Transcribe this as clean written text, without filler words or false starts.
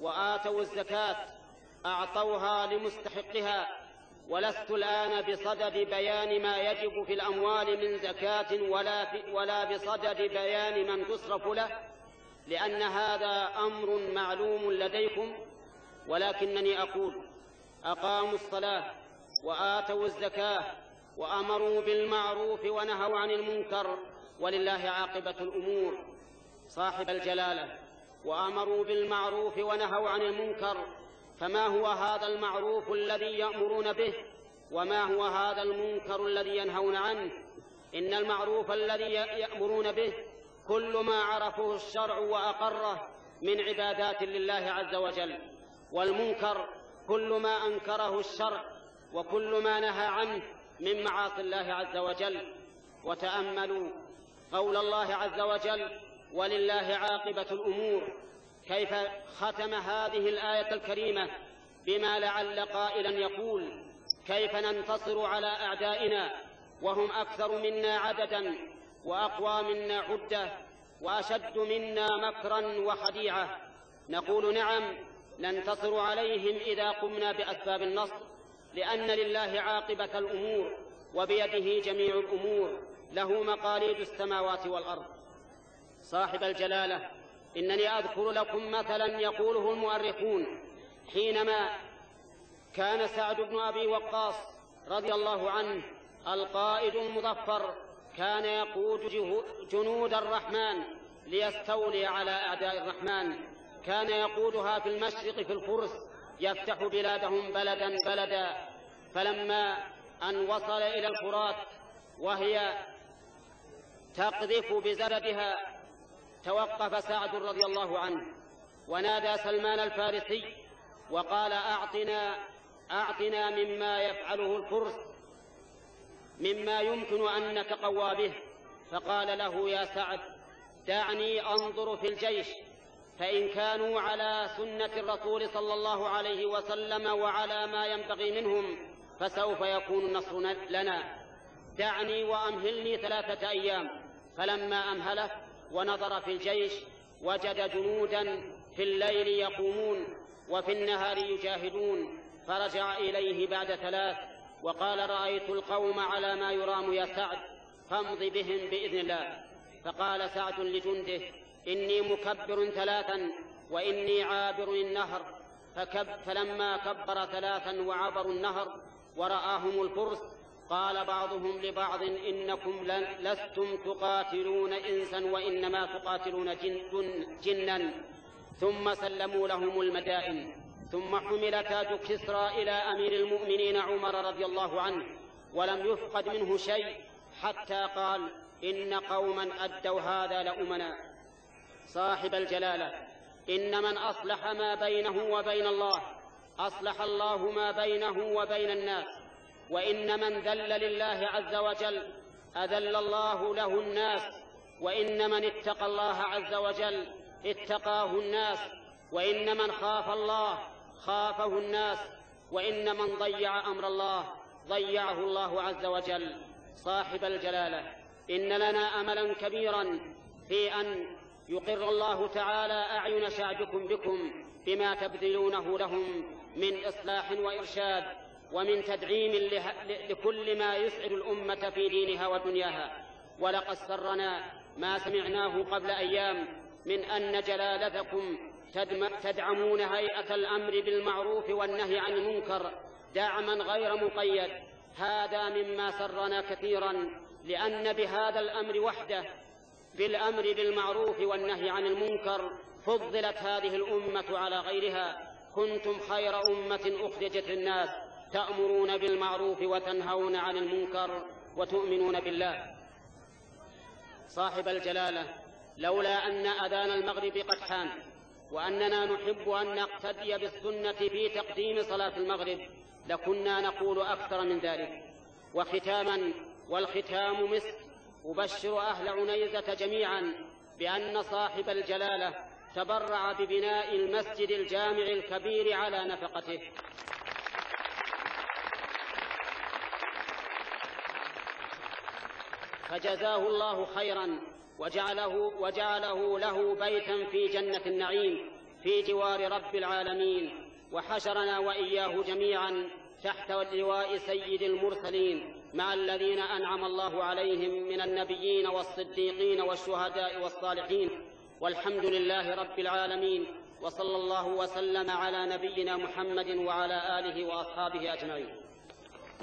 وآتوا الزكاة أعطوها لمستحقها، ولست الآن بصدد بيان ما يجب في الأموال من زكاة ولا بصدد بيان من تصرف له، لأن هذا أمر معلوم لديكم، ولكنني أقول: أقاموا الصلاة وآتوا الزكاة وأمروا بالمعروف ونهوا عن المنكر ولله عاقبة الأمور. صاحب الجلالة: وأمروا بالمعروف ونهوا عن المنكر، فما هو هذا المعروف الذي يأمرون به؟ وما هو هذا المنكر الذي ينهون عنه؟ إن المعروف الذي يأمرون به كل ما عرفه الشرع وأقره من عبادات لله عز وجل، والمنكر كل ما أنكره الشرع وكل ما نهى عنه من معاصي الله عز وجل. وتأملوا قول الله عز وجل: ولله عاقبة الأمور، كيف ختم هذه الآية الكريمة بما لعل قائلا يقول: كيف ننتصر على أعدائنا وهم أكثر منا عددا وأقوى منا عدة وأشد منا مكرا وخديعة؟ نقول: نعم، ننتصر عليهم إذا قمنا بأسباب النصر، لأن لله عاقبة الأمور وبيده جميع الأمور، له مقاليد السماوات والأرض. صاحب الجلالة: إنني أذكر لكم مثلا يقوله المؤرخون. حينما كان سعد بن أبي وقاص رضي الله عنه القائد المظفر، كان يقود جنود الرحمن ليستولي على أعداء الرحمن، كان يقودها في المشرق في الفرس، يفتح بلادهم بلدا بلدا، فلما أن وصل إلى الفرات وهي تقذف بزبدها، توقف سعد رضي الله عنه ونادى سلمان الفارسي وقال: أعطنا مما يفعله الفرس، مما يمكن أن نتقوى به. فقال له: يا سعد، دعني أنظر في الجيش، فإن كانوا على سنة الرسول صلى الله عليه وسلم وعلى ما ينبغي منهم فسوف يكون النصر لنا، دعني وأمهلني 3 أيام. فلما أمهله ونظر في الجيش وجد جنودا في الليل يقومون وفي النهار يجاهدون، فرجع إليه بعد 3 وقال: رأيت القوم على ما يرام يا سعد، فامض بهم بإذن الله. فقال سعد لجنده: إني مكبر 3 وإني عابر النهر. فلما كبر 3 وعبروا النهر ورآهم الفرس، قال بعضهم لبعض: إنكم لستم تقاتلون إنسا وإنما تقاتلون جنا. ثم سلموا لهم المدائن، ثم حمل تاج كسرى إلى أمير المؤمنين عمر رضي الله عنه، ولم يفقد منه شيء، حتى قال: إن قوما أدوا هذا لأمنا. صاحب الجلالة: إن من أصلح ما بينه وبين الله أصلح الله ما بينه وبين الناس، وإن من ذل لله عز وجل أذل الله له الناس، وإن من اتقى الله عز وجل اتقاه الناس، وإن من خاف الله خافه الناس، وإن من ضيع أمر الله ضيعه الله عز وجل. صاحب الجلالة: إن لنا أملا كبيرا في أن يقر الله تعالى أعين شعبكم بكم بما تبذلونه لهم من إصلاح وإرشاد ومن تدعيم لكل ما يسعد الأمة في دينها ودنياها. ولقد سرنا ما سمعناه قبل أيام من أن جلالتكم تدعمون هيئة الأمر بالمعروف والنهي عن المنكر دعما غير مقيد. هذا مما سرنا كثيرا، لأن بهذا الأمر وحده، بالأمر بالمعروف والنهي عن المنكر، فضلت هذه الأمة على غيرها. كنتم خير أمة أخرجت للناس، تأمرون بالمعروف وتنهون عن المنكر وتؤمنون بالله. صاحب الجلالة: لولا أن أذان المغرب قد حان وأننا نحب أن نقتدي بالسنة في تقديم صلاة المغرب لكنا نقول أكثر من ذلك. وختاما، والختام مسك، أبشر أهل عنيزة جميعا بأن صاحب الجلالة تبرع ببناء المسجد الجامع الكبير على نفقته، فجزاه الله خيرا وجعله له بيتا في جنة النعيم في جوار رب العالمين، وحشرنا وإياه جميعا تحت لواء سيد المرسلين مع الذين أنعم الله عليهم من النبيين والصديقين والشهداء والصالحين، والحمد لله رب العالمين. وصلى الله وسلم على نبينا محمد وعلى آله وأصحابه أجمعين.